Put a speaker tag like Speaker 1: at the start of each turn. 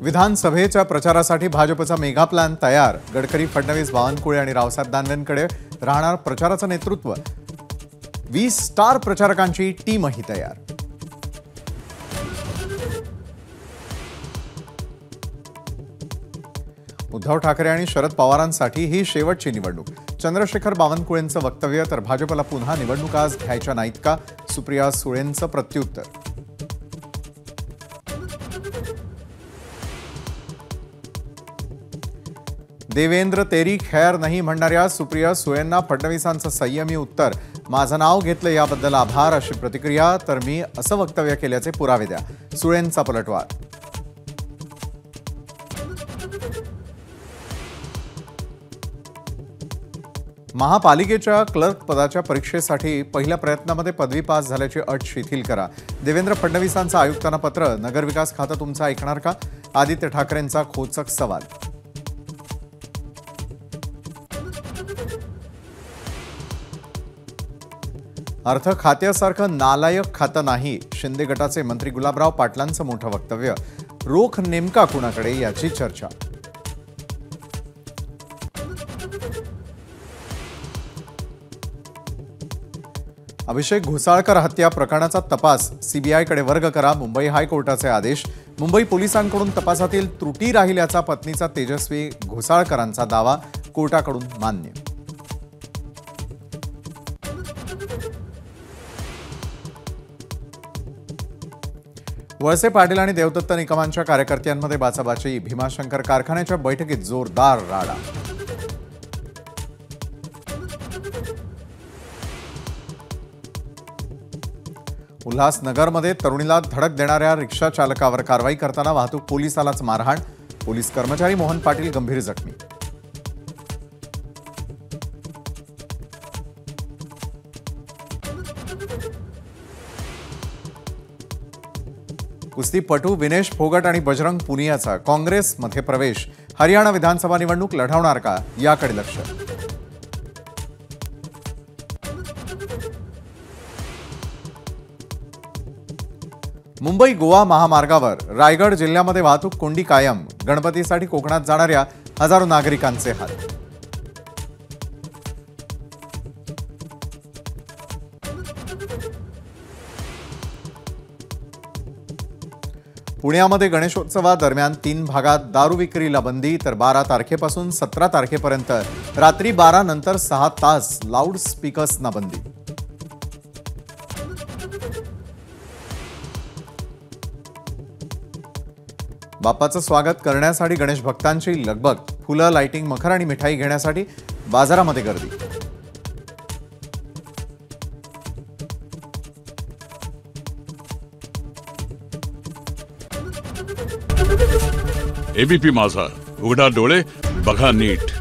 Speaker 1: विधानसभेच्या प्रचारासाठी भाजपचा मेगा प्लॅन तयार। गडकरी, फडणवीस, बावनकुळे आणि रावसाहेब दानवेंकडे राहणार प्रचाराचं नेतृत्व। 20 स्टार प्रचारकांची टीमही तयार। उद्धव ठाकरे आणि शरद पवारांसाठी ही शेवटची निवडणूक। चंद्रशेखर बावनकुळेंचं वक्तव्य, तर भाजपला पुन्हा निवडणुका घ्यायच्या नाहीत का? सुप्रिया सुळेंचं प्रत्युत्तर। देवेंद्र तेरी खैर नाही म्हणणाऱ्या सुप्रिया सुळेंना फडणवीसांचं संयमी उत्तर। माझं नाव घेतलं याबद्दल आभार अशी प्रतिक्रिया, तर मी असं वक्तव्य केल्याचे पुरावे द्या। सुळेंचा पलटवार। महापालिकेच्या क्लर्क पदाच्या परीक्षेसाठी पहिल्या प्रयत्नामध्ये पदवी पास झाल्याची अट शिथिल करा। देवेंद्र फडणवीसांचं आयुक्तांना पत्र। नगरविकास खातं तुमचं ऐकणार का? आदित्य ठाकरेंचा खोचक सवाल। अर्थ खात्यासारखं नालायक खातं नाही। शिंदे गटाचे मंत्री गुलाबराव पाटलांचं मोठं वक्तव्य। रोख नेमका कुणाकडे याची चर्चा। अभिषेक घोसाळकर हत्या प्रकरणाचा तपास सीबीआयकडे वर्ग करा। मुंबई हायकोर्टाचे आदेश। मुंबई पोलिसांकडून तपासातील त्रुटी राहिल्याचा पत्नीचा तेजस्वी घोसाळकरांचा दावा कोर्टाकडून मान्य। वळसे पाटील आणि देवदत्त निकमांच्या कार्यकर्त्यांमध्ये बाचाबाची। भीमाशंकर कारखान्याच्या बैठकीत जोरदार राडा। उल्हासनगरमध्ये तरुणीला धडक देणाऱ्या रिक्षा चालकावर कारवाई करताना वाहतूक पोलिसालाच मारहाण। पोलीस कर्मचारी मोहन पाटील गंभीर जखमी। कुस्तीपटू विनेश फोगट आणि बजरंग पुनियाचा काँग्रेसमध्ये प्रवेश। हरियाणा विधानसभा निवडणूक लढवणार का याकडे लक्ष। मुंबई गोवा महामार्गावर रायगड जिल्ह्यामध्ये वाहतूक कोंडी कायम। गणपतीसाठी कोकणात जाणाऱ्या हजारो नागरिकांचे हाल। पुण्यामध्ये गणेशोत्सवादरम्यान 3 भागात दारू विक्रीला बंदी, तर 12 तारखेपासून 17 तारखेपर्यंत रात्री 12 नंतर 6 तास लाऊड स्पीकर्सना बंदी। बाप्पाचं स्वागत करण्यासाठी गणेश भक्तांची लगबग। फुलं, लाइटिंग, मखर आणि मिठाई घेण्यासाठी बाजारामध्ये गर्दी।
Speaker 2: एबीपी माझा, उघडा डोळे बघा नीट।